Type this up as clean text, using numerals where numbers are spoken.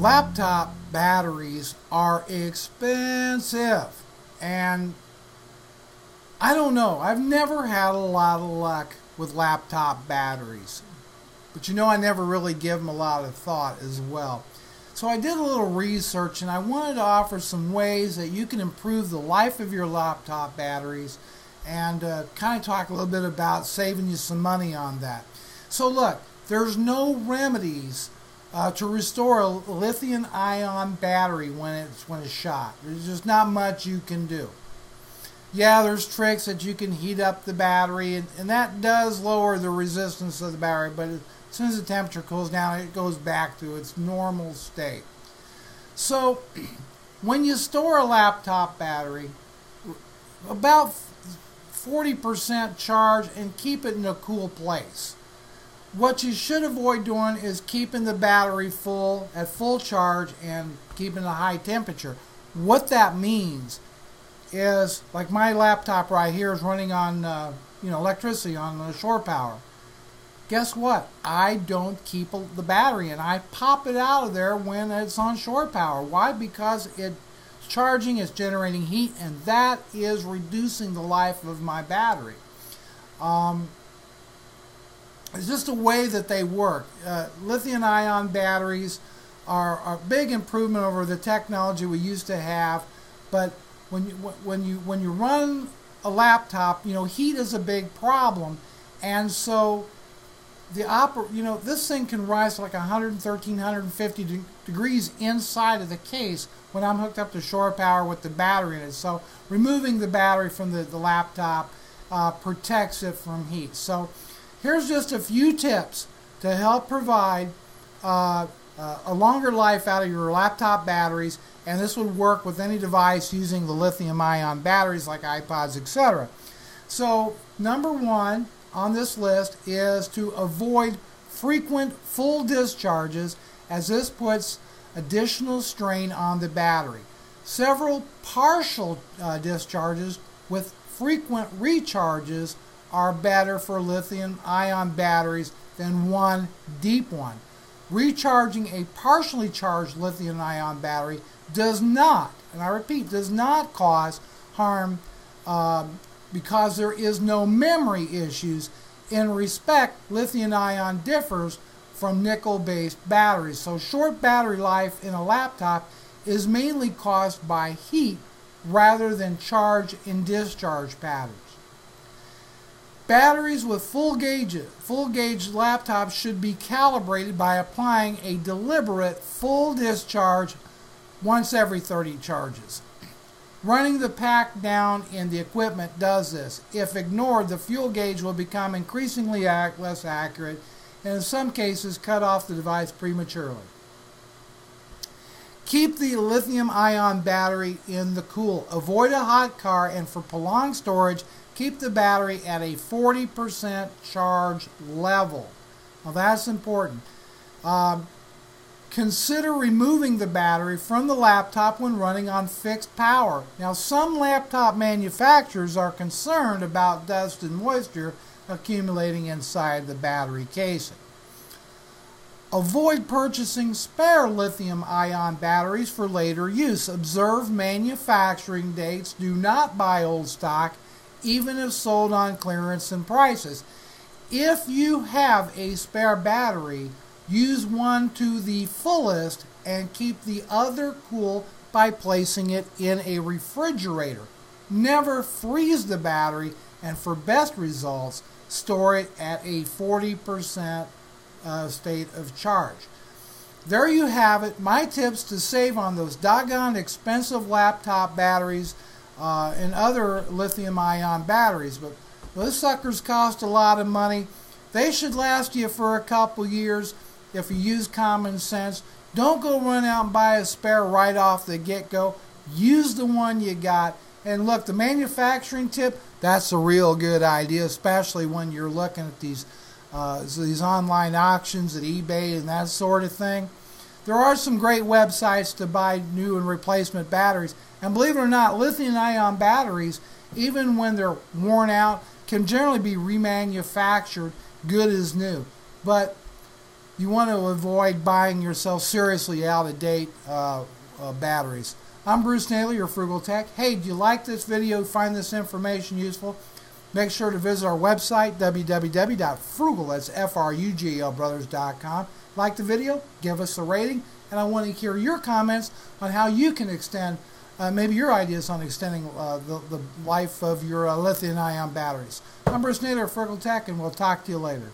Laptop batteries are expensive, and I don't know, I've never had a lot of luck with laptop batteries, but I never really give them a lot of thought as well. So I did a little research, and I wanted to offer some ways that you can improve the life of your laptop batteries, and kind of talk a little bit about saving you some money on that. So look, there's no remedies to restore a lithium-ion battery when it's shot. There's just not much you can do. Yeah, there's tricks that you can heat up the battery, and that does lower the resistance of the battery, but as soon as the temperature cools down, it goes back to its normal state. So when you store a laptop battery, about 40% charge, and keep it in a cool place. What you should avoid doing is keeping the battery full at full charge and keeping a high temperature. What that means is, like my laptop right here is running on electricity, on shore power. Guess what? I don't keep the battery, and I pop it out of there when it's on shore power. Why? Because it's charging, it's generating heat, and that is reducing the life of my battery. It's just a way that they work. Lithium-ion batteries are a big improvement over the technology we used to have, but when you run a laptop, heat is a big problem, and so this thing can rise to like 113, 150 degrees inside of the case when I'm hooked up to shore power with the battery in it. So removing the battery from the laptop protects it from heat. So here's just a few tips to help provide a longer life out of your laptop batteries, and this would work with any device using the lithium-ion batteries like iPods, etc. So number one on this list is to avoid frequent full discharges, as this puts additional strain on the battery. Several partial discharges with frequent recharges are better for lithium-ion batteries than one deep one. Recharging a partially charged lithium-ion battery does not, and I repeat, does not cause harm because there is no memory issues. In respect, lithium-ion differs from nickel-based batteries. So short battery life in a laptop is mainly caused by heat rather than charge and discharge patterns. Batteries with full gauge laptops should be calibrated by applying a deliberate full discharge once every 30 charges. Running the pack down in the equipment does this. If ignored, the fuel gauge will become increasingly less accurate, and in some cases cut off the device prematurely. Keep the lithium-ion battery in the cool. Avoid a hot car, and for prolonged storage, keep the battery at a 40% charge level. Now that's important. Consider removing the battery from the laptop when running on fixed power. Now some laptop manufacturers are concerned about dust and moisture accumulating inside the battery casing. Avoid purchasing spare lithium-ion batteries for later use. Observe manufacturing dates. Do not buy old stock, even if sold on clearance and prices. If you have a spare battery, use one to the fullest and keep the other cool by placing it in a refrigerator. Never freeze the battery, and for best results, store it at a 40% state of charge. There you have it, my tips to save on those doggone expensive laptop batteries and other lithium-ion batteries. But those suckers cost a lot of money. They should last you for a couple years if you use common sense. Don't go run out and buy a spare right off the get-go. Use the one you got. And look, the manufacturing tip, that's a real good idea, especially when you're looking at these online auctions at eBay and that sort of thing. There are some great websites to buy new and replacement batteries. And believe it or not, lithium-ion batteries, even when they're worn out, can generally be remanufactured good as new. But you want to avoid buying yourself seriously out-of-date batteries. I'm Bruce Naylor, your FrugalTech. Hey, do you like this video, find this information useful? Make sure to visit our website, www.frugal.brothers.com. Like the video, give us a rating, and I want to hear your comments on how you can extend, maybe your ideas on extending the life of your lithium-ion batteries. I'm Bruce Naylor of FrugalTech, and we'll talk to you later.